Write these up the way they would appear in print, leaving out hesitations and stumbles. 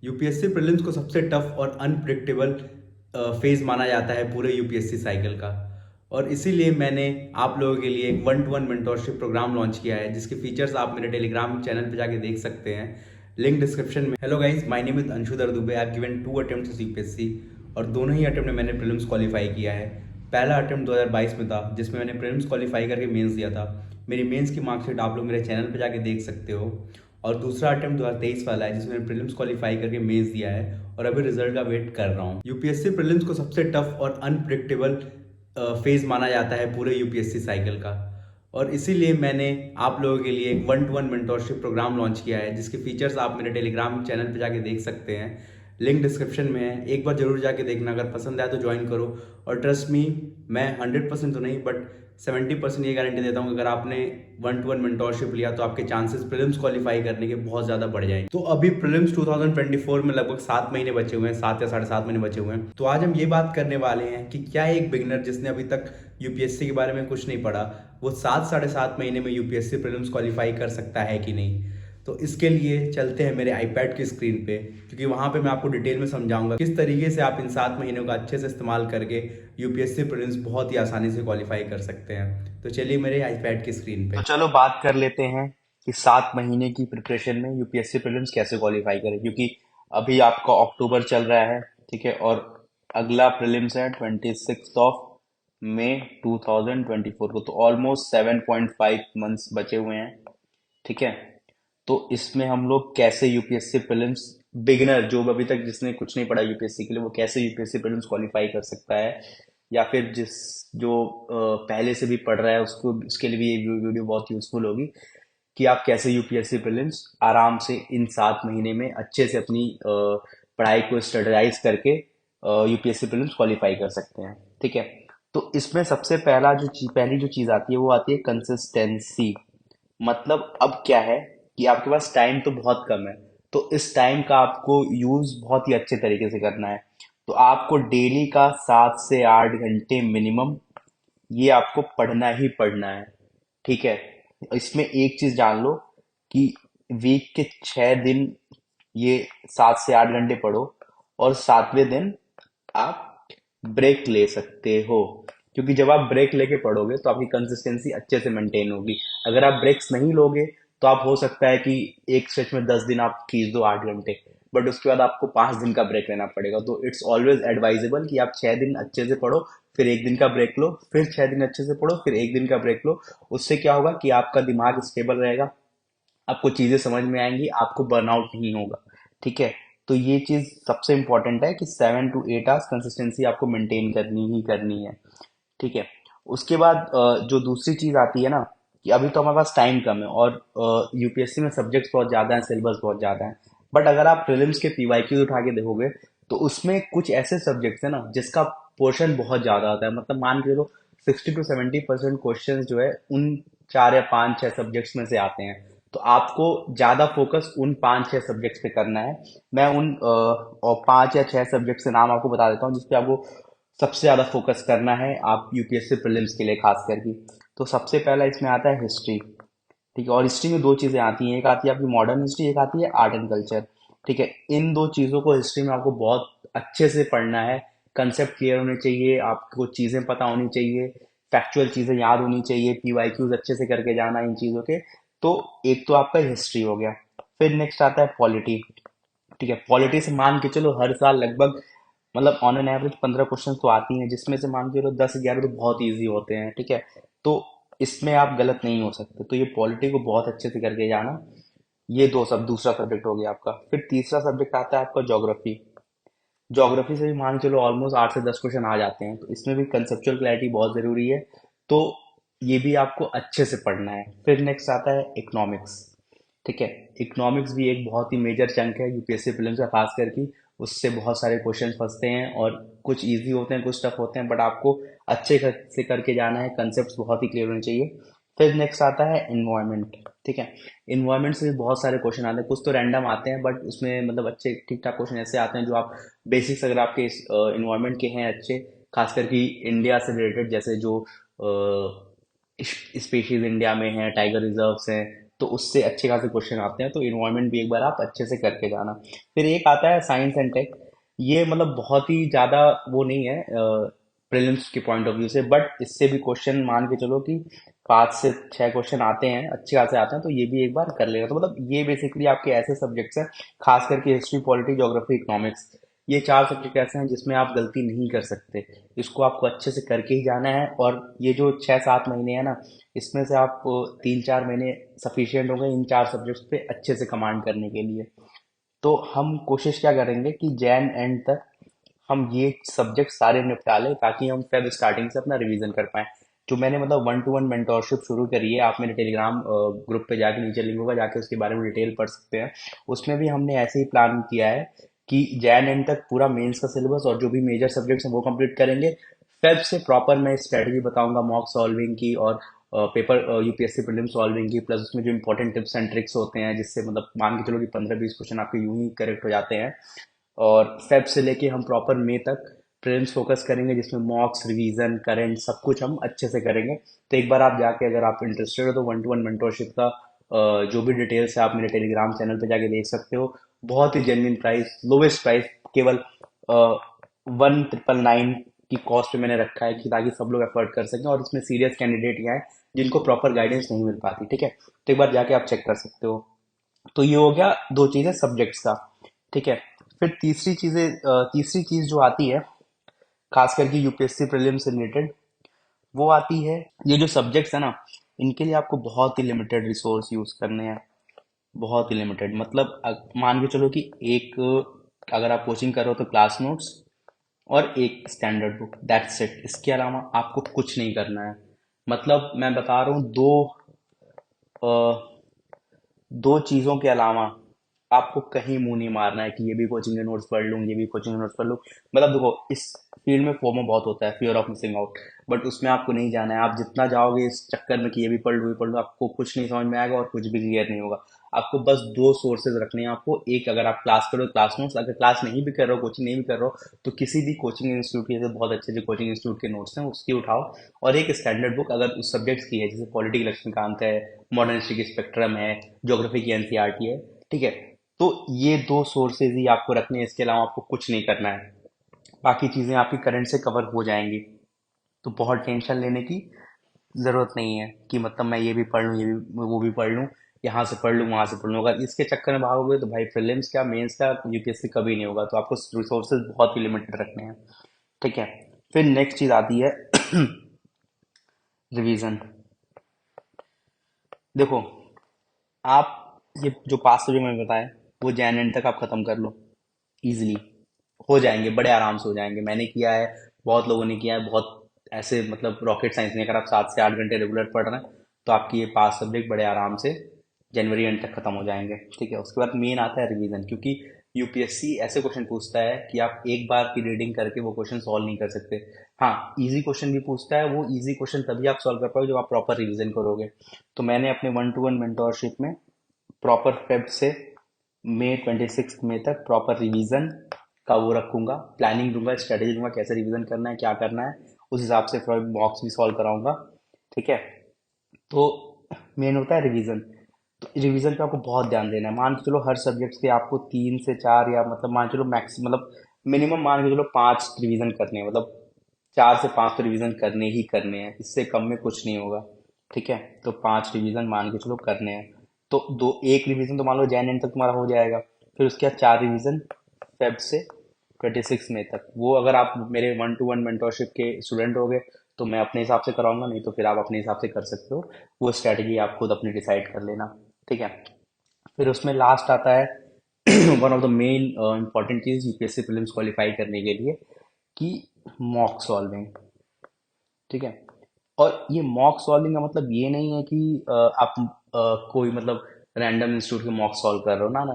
UPSC prelims को सबसे tough और अनप्रिडिक्टेबल फेज माना जाता है पूरे यूपीएससी साइकिल का। और इसीलिए मैंने आप लोगों के लिए एक 1-to-1 मेंटोरशिप प्रोग्राम लॉन्च किया है, जिसके फीचर्स आप मेरे टेलीग्राम चैनल पे जाके देख सकते हैं, लिंक डिस्क्रिप्शन में। Hello guys, my name is Anshudhar Dubey. I have given 2 attempts UPSC और दोनों ही अटेम्प्ट में मैंने प्रीलिम्स क्वालिफाई किया है। पहला अटेम्प्ट 2022 में था, जिसमें मैंने प्रीलिम्स क्वालिफाई करके मेंस दिया था। मेरी मेंस की मार्कशीट आप लोग मेरे चैनल पे जाके देख सकते हो। और दूसरा अटेम्प्ट 2023 वाला है, जिसमें मैंने प्रीलिम्स क्वालिफाई करके मेंस दिया है और अभी रिजल्ट का वेट कर रहा हूँ। यूपीएससी प्रीलिम्स को सबसे टफ और अनप्रिडिक्टेबल फेज माना जाता है पूरे यूपीएससी साइकिल का। और इसीलिए मैंने आप लोगों के लिए एक 1-to-1 मेंटोरशिप प्रोग्राम लॉन्च किया है, जिसके फीचर्स आप मेरे टेलीग्राम चैनल पे जाके देख सकते हैं, लिंक डिस्क्रिप्शन में है। एक बार जरूर जाके देखना, अगर पसंद आए तो ज्वाइन करो। और ट्रस्ट मी, मैं 100% तो नहीं बट 70% ये गारंटी देता हूँ कि अगर आपने 1-to-1 मेंटोरशिप लिया तो आपके चांसेस प्रीलिम्स क्वालिफाई करने के बहुत ज़्यादा बढ़ जाएंगे। तो अभी प्रीलिम्स 2024 में लगभग 7 महीने बचे हुए हैं, 7 या 7.5 महीने बचे हुए हैं। तो आज हम ये बात करने वाले हैं कि क्या एक बिगिनर जिसने अभी तक यूपीएससी के बारे में कुछ नहीं पढ़ा, वो 7 साढ़े 7 महीने में यूपीएससी प्रीलिम्स क्वालिफाई कर सकता है कि नहीं। तो इसके लिए चलते हैं मेरे आईपैड की स्क्रीन पे, क्योंकि वहां पे मैं आपको डिटेल में समझाऊंगा किस तरीके से आप इन 7 महीनों का अच्छे से इस्तेमाल करके यूपीएससी प्रीलिम्स बहुत ही आसानी से क्वालिफाई कर सकते हैं। तो चलिए मेरे आईपैड की स्क्रीन पे। तो चलो बात कर लेते हैं कि 7 महीने की प्रिपरेशन में यूपीएससी प्रीलिम्स कैसे क्वालिफाई करें, क्योंकि अभी आपका अक्टूबर चल रहा है। ठीक है, और अगला प्रीलिम्स है 26 मई 2024 को, तो ऑलमोस्ट 7.5 मंथ्स बचे हुए हैं। ठीक है, तो इसमें हम लोग कैसे यूपीएससी प्रीलिम्स, बिगिनर जो अभी तक जिसने कुछ नहीं पढ़ा यूपीएससी के लिए, वो कैसे यूपीएससी प्रीलिम्स क्वालिफाई कर सकता है, या फिर जिस जो पहले से भी पढ़ रहा है उसको, उसके लिए भी ये वीडियो बहुत यूजफुल होगी कि आप कैसे यूपीएससी प्रीलिम्स आराम से इन 7 महीने में अच्छे से अपनी पढ़ाई को स्टडीराइज करके यूपीएससी प्रीलिम्स क्वालिफाई कर सकते हैं। ठीक है, तो इसमें सबसे पहली जो चीज आती है वो आती है कंसिस्टेंसी। मतलब अब क्या है कि आपके पास टाइम तो बहुत कम है, तो इस टाइम का आपको यूज बहुत ही अच्छे तरीके से करना है। तो आपको डेली का 7 से 8 घंटे मिनिमम ये आपको पढ़ना ही पढ़ना है। ठीक है, इसमें एक चीज जान लो कि वीक के 6 दिन ये 7 से 8 घंटे पढ़ो, और 7वें दिन आप ब्रेक ले सकते हो, क्योंकि जब आप ब्रेक लेके पढ़ोगे तो आपकी कंसिस्टेंसी अच्छे से मेंटेन होगी। अगर आप ब्रेक्स नहीं लोगे तो आप हो सकता है कि एक स्ट्रेच में 10 दिन आप खींच दो 8 घंटे, बट उसके बाद आपको 5 दिन का ब्रेक लेना पड़ेगा। तो इट्स ऑलवेज एडवाइजेबल कि आप 6 दिन अच्छे से पढ़ो, फिर एक दिन का ब्रेक लो, फिर 6 दिन अच्छे से पढ़ो, फिर एक दिन का ब्रेक लो। उससे क्या होगा कि आपका दिमाग स्टेबल रहेगा, आपको चीजें समझ में आएंगी, आपको बर्नआउट नहीं होगा। ठीक है, तो ये चीज सबसे इंपॉर्टेंट है कि 7 to 8 आवर्स कंसिस्टेंसी आपको मेंटेन करनी ही करनी है। ठीक है, उसके बाद जो दूसरी चीज आती है ना, कि अभी तो हमारे पास टाइम कम है और यूपीएससी में सब्जेक्ट्स बहुत ज्यादा हैं, सिलेबस बहुत ज्यादा है। बट अगर आप प्रीलिम्स के पीवाईक्यूज उठा के देखोगे तो उसमें कुछ ऐसे सब्जेक्ट्स है ना जिसका पोर्शन बहुत ज्यादा आता है। मतलब मान के चलो 60 to 70% क्वेश्चन जो है उन 4 या 5 6 सब्जेक्ट्स में से आते हैं। तो आपको ज्यादा फोकस उन 5 6 सब्जेक्ट्स पे करना है। मैं उन और 5 या 6 सब्जेक्ट से नाम आपको बता देता हूँ जिसपे आपको सबसे ज्यादा फोकस करना है, आप यूपीएससी प्रीलिम्स के लिए खास करके। तो सबसे पहला इसमें आता है हिस्ट्री। ठीक है, और हिस्ट्री में दो चीजें आती हैं, एक आती है आपकी मॉडर्न हिस्ट्री, एक आती है आर्ट एंड कल्चर। ठीक है, इन दो चीजों को हिस्ट्री में आपको बहुत अच्छे से पढ़ना है। कंसेप्ट क्लियर होने चाहिए, आपको चीजें पता होनी चाहिए, फैक्चुअल चीजें याद होनी चाहिए, पीवाईक्यूज अच्छे से करके जाना इन चीजों के। तो एक तो आपका हिस्ट्री हो गया। फिर नेक्स्ट आता है पॉलिटी। ठीक है, पॉलिटी से मान के चलो हर साल लगभग, मतलब ऑन एन एवरेज 15 क्वेश्चन तो आती हैं, जिसमें से मान के चलो 10 11 तो बहुत इजी होते हैं। ठीक है, तो इसमें आप गलत नहीं हो सकते, तो ये पॉलिटी को बहुत अच्छे से करके जाना। ये दूसरा सब्जेक्ट हो गया आपका। फिर तीसरा सब्जेक्ट आता है आपका ज्योग्राफी। ज्योग्राफी से भी मान के चलो ऑलमोस्ट 8 से 10 क्वेश्चन आ जाते हैं, तो इसमें भी कंसेप्चुअल क्लैरिटी बहुत जरूरी है। तो ये भी आपको अच्छे से पढ़ना है। फिर नेक्स्ट आता है इकोनॉमिक्स। ठीक है, इकोनॉमिक्स भी एक बहुत ही मेजर चंक है यूपीएससी प्रीलिम्स का, खास करके उससे बहुत सारे क्वेश्चन फंसते हैं, और कुछ इजी होते हैं कुछ टफ होते हैं, बट आपको से करके जाना है, कंसेप्ट बहुत ही क्लियर होने चाहिए। फिर नेक्स्ट आता है इन्वायरमेंट। ठीक है, इन्वायरमेंट से भी बहुत सारे क्वेश्चन आते हैं, कुछ तो रैंडम आते हैं, बट उसमें मतलब अच्छे ठीक ठाक क्वेश्चन ऐसे आते हैं जो आप बेसिक्स अगर आपके इन्वायरमेंट के हैं अच्छे, खास करके इंडिया से रिलेटेड, जैसे जो स्पीशीज इंडिया में है, टाइगर रिजर्व्स हैं, तो उससे अच्छे खासे क्वेश्चन आते हैं, तो इन्वायरमेंट भी एक बार आप अच्छे से करके जाना। फिर एक आता है साइंस एंड टेक। ये मतलब बहुत ही ज़्यादा वो नहीं है प्रीलिम्स के पॉइंट ऑफ व्यू से, बट इससे भी क्वेश्चन मान के चलो कि 5 से 6 क्वेश्चन आते हैं, अच्छे खासे आते हैं, तो ये भी एक बार कर लेगा। तो मतलब ये बेसिकली आपके ऐसे सब्जेक्ट्स हैं, खास करके हिस्ट्री, पॉलिटी, ज्योग्राफी, इकोनॉमिक्स, ये 4 सब्जेक्ट ऐसे हैं जिसमें आप गलती नहीं कर सकते। इसको आपको अच्छे से करके ही जाना है, और ये जो 6-7 महीने हैं ना, इसमें से आप 3-4 महीने सफिशियंट होंगे इन 4 सब्जेक्ट्स पे अच्छे से कमांड करने के लिए। तो हम कोशिश क्या करेंगे कि जैन एंड तक हम ये सब्जेक्ट सारे निपटा लें, ताकि हम फेब स्टार्टिंग से अपना रिवीजन कर पाएं। जो मैंने मतलब 1-to-1 मेंटोरशिप शुरू करी है, आप मेरे टेलीग्राम ग्रुप पे जाके, नीचे लिंक होगा, जाके उसके बारे में डिटेल पढ़ सकते हैं। उसमें भी हमने ऐसे ही प्लान किया है कि जैन एंड तक पूरा मेंस का सिलेबस और जो भी मेजर सब्जेक्ट्स हैं वो कंप्लीट करेंगे। फेब से प्रॉपर मैं स्ट्रेटजी बताऊंगा मॉक सॉल्विंग की, और पेपर यूपीएससी प्रीलिम सॉल्विंग की, प्लस उसमें जो इंपॉर्टेंट टिप्स एंड ट्रिक्स होते हैं, जिससे मतलब मान के चलो कि 15-20 क्वेश्चन आपके यूं ही करेक्ट हो जाते हैं। और फेब से लेके हम प्रॉपर मई तक प्रीलिम्स फोकस करेंगे, जिसमें मॉक्स, रिवीजन, करंट सब कुछ हम अच्छे से करेंगे। तो एक बार आप जाके, अगर आप इंटरेस्टेड हो, तो 1-to-1 मेंटोरशिप का जो भी डिटेल्स है आप मेरे टेलीग्राम चैनल पे जाके देख सकते हो। बहुत ही जेन्युइन प्राइस, लोवेस्ट प्राइस, केवल 1999 की कॉस्ट पे मैंने रखा है, कि ताकि सब लोग अफोर्ड कर सकें, और इसमें सीरियस कैंडिडेट ही आए जिनको प्रॉपर गाइडेंस नहीं मिल पाती। ठीक है, तो एक बार जाके आप चेक कर सकते हो। तो ये हो गया 2 चीजें सब्जेक्ट्स का। ठीक है, फिर तीसरी चीज जो आती है, खास करके यूपीएससी प्रीलिम से रिलेटेड, वो आती है, ये जो सब्जेक्ट्स है ना, इनके लिए आपको बहुत ही लिमिटेड रिसोर्स यूज करने हैं। बहुत ही लिमिटेड, मतलब मान के चलो कि एक, अगर आप कोचिंग कर रहे हो तो क्लास नोट्स और एक स्टैंडर्ड बुक, दैट्स इट। इसके अलावा आपको कुछ नहीं करना है। मतलब मैं बता रहा हूँ, दो चीजों के अलावा आपको कहीं मुंह नहीं मारना है कि ये भी कोचिंग के नोट्स पढ़ लूँ, ये भी कोचिंग के नोट्स पढ़ लूँ। मतलब देखो, इस फील्ड में फोमो बहुत होता है, fear of missing out, but उसमें आपको नहीं जाना है। आप जितना जाओगे इस चक्कर में कि ये भी पढ़ लूँ, ये पढ़ लूँ, आपको कुछ नहीं समझ में आएगा और कुछ भी क्लियर नहीं होगा। आपको बस 2 सोर्सेज रखने हैं आपको। एक, अगर आप क्लास करो क्लास नोट्स, अगर क्लास नहीं भी कर रहे हो, कोचिंग नहीं भी कर रहे हो, तो किसी भी कोचिंग इंस्टीट्यूट के, जैसे बहुत अच्छे अच्छे कोचिंग इंस्टीट्यूट के नोट्स हैं, उसकी उठाओ। और एक स्टैंडर्ड बुक अगर उस सब्जेक्ट्स की है, जैसे पॉलिटी की लक्ष्मीकांत है, मॉडर्न हिस्ट्री की स्पेक्ट्रम है, ज्योग्राफी की एनसीईआरटी है। ठीक है, तो ये 2 सोर्सेज ही आपको रखने हैं, इसके अलावा आपको कुछ नहीं करना है। बाकी चीजें आपकी करंट से कवर हो जाएंगी। तो बहुत टेंशन लेने की जरूरत नहीं है कि मतलब मैं ये भी पढ़ लूँ, ये भी वो भी पढ़ लूँ, यहाँ से पढ़ लूँ, वहां से पढ़ लूँ। अगर इसके चक्कर में भागोगे तो भाई प्रीलिम्स क्या, मेंस क्या, यूपीएससी कभी नहीं होगा। तो आपको रिसोर्सेज बहुत ही लिमिटेड रखने हैं। ठीक है, फिर नेक्स्ट चीज आती है रिवीजन। देखो, आप ये जो 5 सब्जेक्ट मैंने बताया, वो जैन एंड तक आप खत्म कर लो, इजिली हो जाएंगे, बड़े आराम से हो जाएंगे। मैंने किया है, बहुत लोगों ने किया है, बहुत ऐसे, मतलब रॉकेट साइंस नहीं। अगर आप 7 से 8 घंटे रेगुलर पढ़ रहे हैं, तो आपकी ये 5 सब्जेक्ट बड़े आराम से जनवरी एंड तक खत्म हो जाएंगे। ठीक है, उसके बाद मेन आता है रिवीजन, क्योंकि यूपीएससी ऐसे क्वेश्चन पूछता है कि आप एक बार की रीडिंग करके वो क्वेश्चन सॉल्व नहीं कर सकते। हाँ, इजी क्वेश्चन भी पूछता है, वो इजी क्वेश्चन तभी आप सॉल्व कर पाओगे जब आप प्रॉपर रिवीजन करोगे। तो मैंने अपने 1-to-1 मेंटोरशिप में प्रॉपर फेब से मई 26 तक प्रॉपर रिवीजन का वो रखूंगा, प्लानिंग दूंगा, स्ट्रेटेजी दूंगा, कैसे रिवीजन करना है, क्या करना है, उस हिसाब से फिर बॉक्स भी सॉल्व कराऊंगा। ठीक है, तो मेन होता है रिवीजन। तो रिवीजन पे आपको बहुत ध्यान देना है। मान के चलो हर सब्जेक्ट के आपको 3 से 4, या मतलब मान के चलो मैक्स, मतलब मिनिमम मान के चलो 5 रिवीजन करने हैं। मतलब 4 से 5 तो रिवीजन करने ही करने हैं, इससे कम में कुछ नहीं होगा। ठीक है, तो 5 रिवीजन मान के चलो करने हैं। तो एक रिवीजन तो मान लो जैन एंड तक तुम्हारा हो जाएगा। फिर उसके बाद 4 रिवीजन फेब से 26 मई तक। वो अगर आप मेरे 1-to-1 मेंटोरशिप के स्टूडेंट हो गए, तो मैं अपने हिसाब से कराऊंगा, नहीं तो फिर आप अपने हिसाब से कर सकते हो। वो स्ट्रैटेजी आप खुद अपनी डिसाइड कर लेना। ठीक है, फिर उसमें लास्ट आता है one of the main important चीज यूपीएससी प्रीलिम्स क्वालिफाई करने के लिए, कि मॉक सॉल्विंग। ठीक है, और ये मॉक सॉल्विंग का मतलब ये नहीं है कि आप कोई मतलब रैंडम इंस्टीट्यूट के मॉक सॉल्व कर रहे हो, ना ना।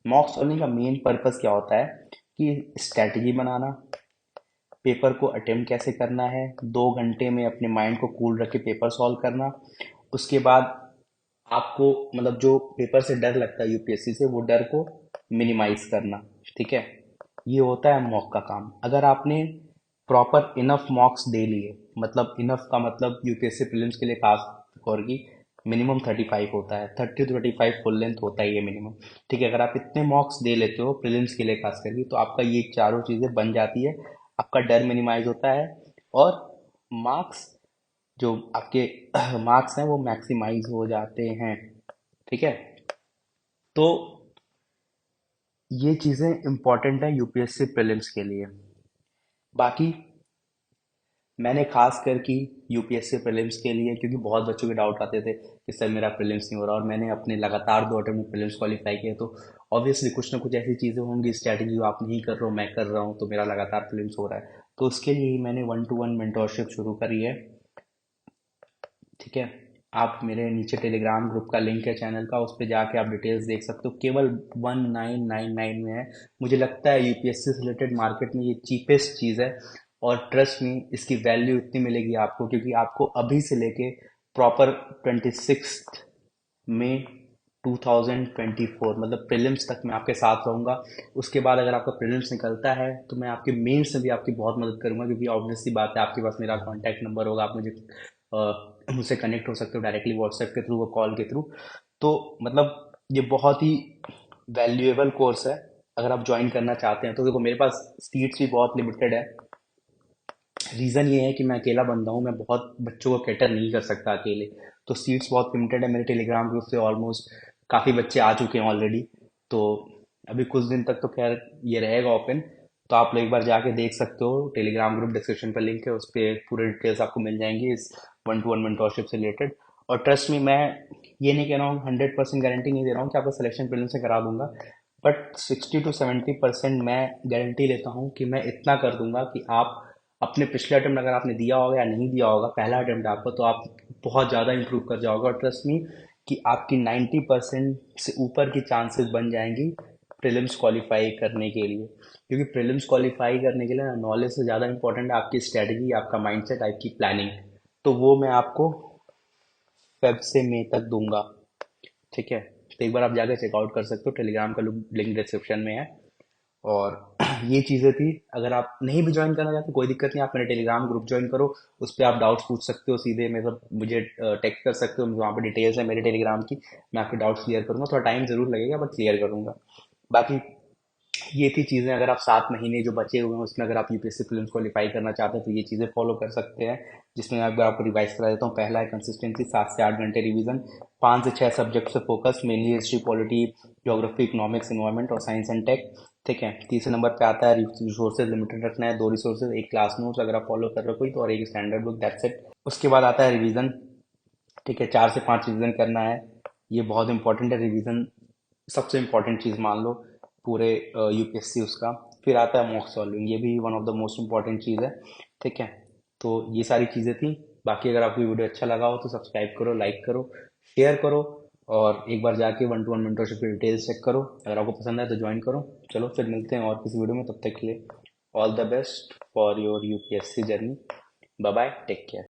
मॉक सॉल्विंग का मेन पर्पस क्या होता है कि स्ट्रैटेजी बनाना, पेपर को अटेम्प्ट कैसे करना है, 2 घंटे में अपने माइंड को कूल रख के पेपर सॉल्व करना। उसके बाद आपको मतलब जो पेपर से डर लगता है यूपीएससी से, वो डर को मिनिमाइज करना। ठीक है, ये होता है मॉक का काम। अगर आपने प्रॉपर इनफ मॉक्स दे लिए, मतलब इनफ का मतलब यूपीएससी प्रीलिम्स के लिए खास और की मिनिमम 35 होता है, 30 to 35 फुल लेंथ होता ही है मिनिमम। ठीक है, अगर आप इतने मॉक्स दे लेते हो प्रीलिम्स के लिए खास करके, तो आपका ये चारों चीज़ें बन जाती है, आपका डर मिनिमाइज होता है, और मार्क्स जो आपके मार्क्स हैं वो मैक्सिमाइज हो जाते हैं। ठीक है, तो ये चीज़ें इंपॉर्टेंट है यूपीएससी प्रीलिम्स के लिए। बाकी मैंने खास कर की यूपीएससी प्रीलिम्स के लिए, क्योंकि बहुत बच्चों के डाउट आते थे कि सर मेरा प्रीलिम्स नहीं हो रहा, और मैंने अपने लगातार 2 अटेम्प्ट में प्रीलिम्स क्वालिफाई किए, तो ऑब्वियसली कुछ ना कुछ ऐसी चीज़ें होंगी, स्ट्रैटेजी जो आप नहीं कर रहे हो मैं कर रहा हूँ, तो मेरा लगातार प्रीलिम्स हो रहा है। तो उसके लिए ही मैंने 1-to-1 मेंटोरशिप शुरू करी है। ठीक है, आप मेरे नीचे टेलीग्राम ग्रुप का लिंक है चैनल का, उस पर जाके आप डिटेल्स देख सकते हो, केवल 1999 में है। मुझे लगता है यूपीएससी से रिलेटेड मार्केट में ये चीपेस्ट चीज़ है, और ट्रस्ट मी इसकी वैल्यू इतनी मिलेगी आपको, क्योंकि आपको अभी से लेके प्रॉपर 26 मई 2024 मतलब प्रीलिम्स तक मैं आपके साथ रहूँगा। उसके बाद अगर आपका प्रीलिम्स निकलता है तो मैं आपके मेंस में भी आपकी बहुत मदद करूँगा, क्योंकि ऑब्वियसली बात है आपके पास मेरा कॉन्टैक्ट नंबर होगा, आप मुझे मुझसे कनेक्ट हो सकते हो डायरेक्टली व्हाट्सएप के थ्रू, कॉल के थ्रू। तो मतलब ये बहुत ही वैल्यूएबल कोर्स है, अगर आप ज्वाइन करना चाहते हैं तो। देखो मेरे पास सीट्स भी बहुत लिमिटेड है, रीज़न ये है कि मैं अकेला बंदा हूँ, मैं बहुत बच्चों को कैटर नहीं कर सकता अकेले, तो सीट्स बहुत लिमिटेड है। मेरे टेलीग्राम ग्रुप से ऑलमोस्ट काफ़ी बच्चे आ चुके हैं ऑलरेडी, तो अभी कुछ दिन तक तो खैर ये रहेगा ओपन। तो आप लोग एक बार जाके देख सकते हो, टेलीग्राम ग्रुप डिस्क्रिप्शन पर लिंक है, उस पर पूरे डिटेल्स आपको मिल जाएंगी इस 1-to-1 मेंटोरशिप से रिलेटेड। और ट्रस्ट में मैं ये नहीं कह रहा हूँ, 100% गारंटी नहीं दे रहा हूँ कि आपका सिलेक्शन प्रीलिम से करा दूंगा, बट 60 to 70% मैं गारंटी लेता हूँ कि मैं इतना कर दूंगा कि आप अपने पिछले अटेम्प्ट अगर आपने दिया होगा या नहीं दिया होगा, पहला अटेम्प्ट आपका, तो आप बहुत ज़्यादा इंप्रूव कर जाओगे। और ट्रस्ट मी कि आपकी 90% से ऊपर की चांसेस बन जाएंगी प्रीलिम्स क्वालिफाई करने के लिए, क्योंकि प्रीलिम्स क्वालिफाई करने के लिए नॉलेज से ज़्यादा इंपॉर्टेंट है आपकी स्ट्रेटजी, आपका माइंडसेट, आपकी प्लानिंग। तो वो मैं आपको फेब से मई तक दूंगा। ठीक है, तो एक बार आप जाकर चेकआउट कर सकते हो, टेलीग्राम का लिंक डिस्क्रिप्शन में है। और ये चीज़ें थी, अगर आप नहीं भी ज्वाइन करना चाहते कोई दिक्कत नहीं, आप मेरे टेलीग्राम ग्रुप ज्वाइन करो, उस पर आप डाउट्स पूछ सकते हो सीधे, मतलब मुझे टेक्स्ट कर सकते हो, वहाँ पे डिटेल्स है मेरे टेलीग्राम की, मैं आपके डाउट्स क्लियर करूँगा, थोड़ा टाइम ज़रूर लगेगा बट क्लियर करूँगा। बाकी ये थी चीज़ें, अगर आप 7 महीने जो बचे हुए हैं उसमें अगर आप यूपीएससी प्रीलिम्स क्वालिफाई करना चाहते हैं तो ये चीज़ें फॉलो कर सकते हैं, जिसमें मैं एक बार आपको रिवाइज करा देता हूँ। पहला है कंसिस्टेंसी, 7 से 8 घंटे रिवीजन, 5 से 6 सब्जेक्ट से focus, mainly history, polity, geography, economics, environment और साइंस एंड टेक। ठीक है, तीसरे नंबर पे आता है रिसोर्सेज लिमिटेड रखना है, 2 रिसोर्सेज, एक क्लास नोट्स अगर आप फॉलो कर रहे हो कोई तो, और एक स्टैंडर्ड बुक, दैट्स इट। उसके बाद आता है रिवीजन। ठीक है, 4 से 5 रिवीजन करना है, ये बहुत इंपॉर्टेंट है रिवीजन, सबसे इम्पॉर्टेंट चीज़ मान लो पूरे यूपीएससी उसका। फिर आता है मॉक सॉल्विंग, ये भी one of the most important चीज़ है। ठीक है, तो ये सारी चीज़ें थी। बाकी अगर आपको वीडियो अच्छा लगा हो तो सब्सक्राइब करो, लाइक करो, शेयर करो, और एक बार जाके 1-to-1 मेंटरशिप की डिटेल्स चेक करो, अगर आपको पसंद आए तो ज्वाइन करो। चलो फिर मिलते हैं और किसी वीडियो में, तब तक के लिए all the best for your UPSC journey. Bye bye, take care.